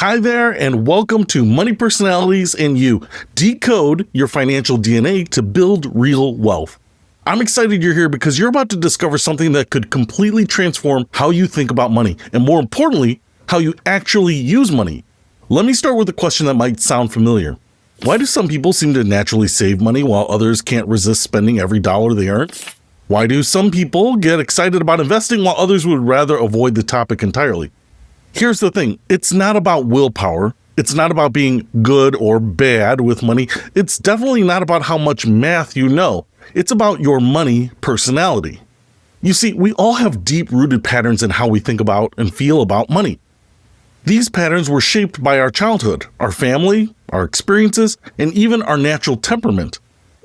Hi there, and welcome to Money Personalities and You. Decode your financial DNA to build real wealth. I'm excited you're here because you're about to discover something that could completely transform how you think about money, and more importantly, how you actually use money. Let me start with a question that might sound familiar. Why do some people seem to naturally save money while others can't resist spending every dollar they earn? Why do some people get excited about investing while others would rather avoid the topic entirely? Here's the thing, it's not about willpower. It's not about being good or bad with money. It's definitely not about how much math you know. It's about your money personality. You see, we all have deep-rooted patterns in how we think about and feel about money. These patterns were shaped by our childhood, our family, our experiences, and even our natural temperament.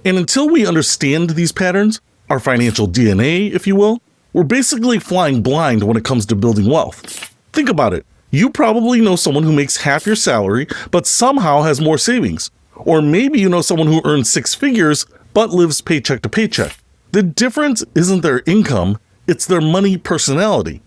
And until we understand these patterns, our financial DNA, if you will, we're basically flying blind when it comes to building wealth. Think about it. You probably know someone who makes half your salary, but somehow has more savings. Or maybe you know someone who earns six figures, but lives paycheck to paycheck. The difference isn't their income, it's their money personality.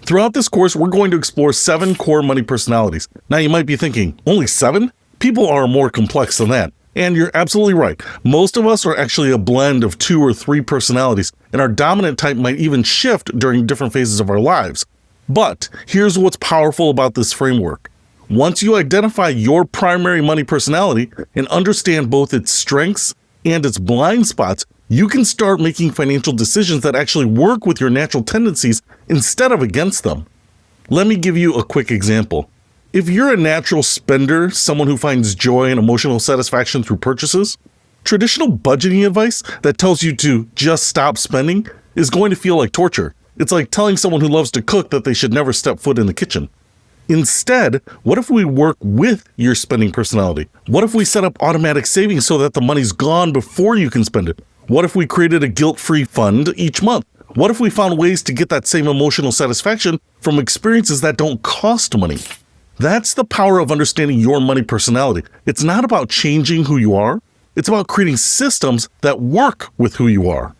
Throughout this course, we're going to explore 7 core money personalities. Now you might be thinking, only 7? People are more complex than that. And you're absolutely right. Most of us are actually a blend of 2 or 3 personalities, and our dominant type might even shift during different phases of our lives. But here's what's powerful about this framework. Once you identify your primary money personality and understand both its strengths and its blind spots, you can start making financial decisions that actually work with your natural tendencies instead of against them. Let me give you a quick example. If you're a natural spender, someone who finds joy and emotional satisfaction through purchases, traditional budgeting advice that tells you to just stop spending is going to feel like torture. It's like telling someone who loves to cook that they should never step foot in the kitchen. Instead, what if we work with your spending personality? What if we set up automatic savings so that the money's gone before you can spend it? What if we created a guilt-free fund each month? What if we found ways to get that same emotional satisfaction from experiences that don't cost money? That's the power of understanding your money personality. It's not about changing who you are. It's about creating systems that work with who you are.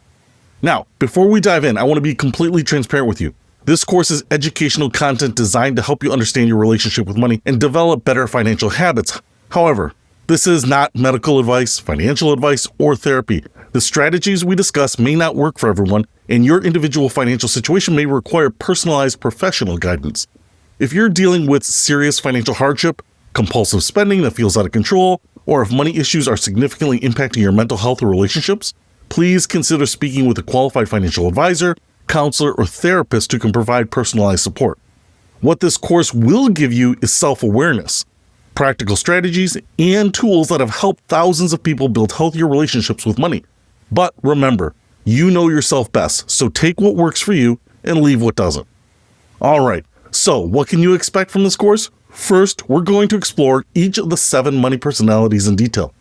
Now, before we dive in, I want to be completely transparent with you. This course is educational content designed to help you understand your relationship with money and develop better financial habits. However, this is not medical advice, financial advice, or therapy. The strategies we discuss may not work for everyone, and your individual financial situation may require personalized professional guidance. If you're dealing with serious financial hardship, compulsive spending that feels out of control, or if money issues are significantly impacting your mental health or relationships, please consider speaking with a qualified financial advisor, counselor, or therapist who can provide personalized support. What this course will give you is self-awareness, practical strategies, and tools that have helped thousands of people build healthier relationships with money. But remember, you know yourself best, so take what works for you and leave what doesn't. All right, so what can you expect from this course? First, we're going to explore each of the 7 money personalities in detail.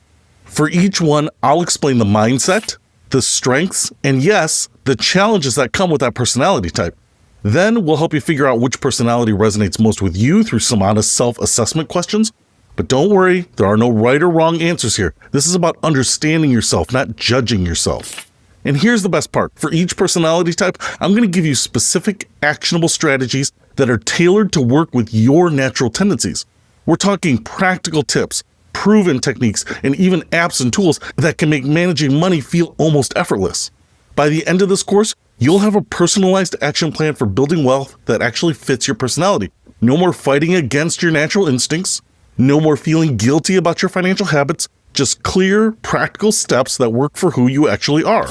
For each one, I'll explain the mindset, the strengths, and yes, the challenges that come with that personality type. Then we'll help you figure out which personality resonates most with you through some honest self-assessment questions. But don't worry, there are no right or wrong answers here. This is about understanding yourself, not judging yourself. And here's the best part. For each personality type, I'm going to give you specific, actionable strategies that are tailored to work with your natural tendencies. We're talking practical tips, proven techniques, and even apps and tools that can make managing money feel almost effortless. By the end of this course, you'll have a personalized action plan for building wealth that actually fits your personality. No more fighting against your natural instincts. No more feeling guilty about your financial habits. Just clear, practical steps that work for who you actually are.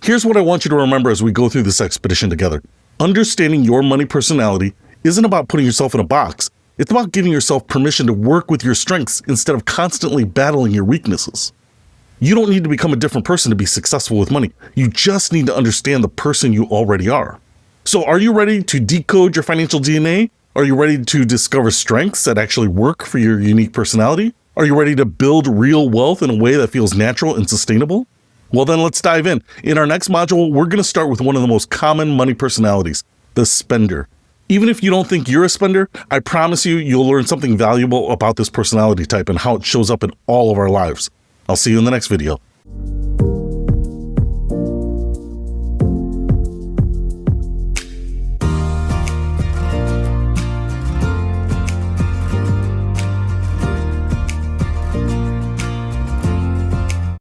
Here's what I want you to remember as we go through this expedition together. Understanding your money personality isn't about putting yourself in a box. It's about giving yourself permission to work with your strengths instead of constantly battling your weaknesses. You don't need to become a different person to be successful with money. You just need to understand the person you already are. So are you ready to decode your financial DNA? Are you ready to discover strengths that actually work for your unique personality? Are you ready to build real wealth in a way that feels natural and sustainable? Well, then let's dive in. In our next module, we're going to start with one of the most common money personalities, the spender. Even if you don't think you're a spender, I promise you'll learn something valuable about this personality type and how it shows up in all of our lives. I'll see you in the next video.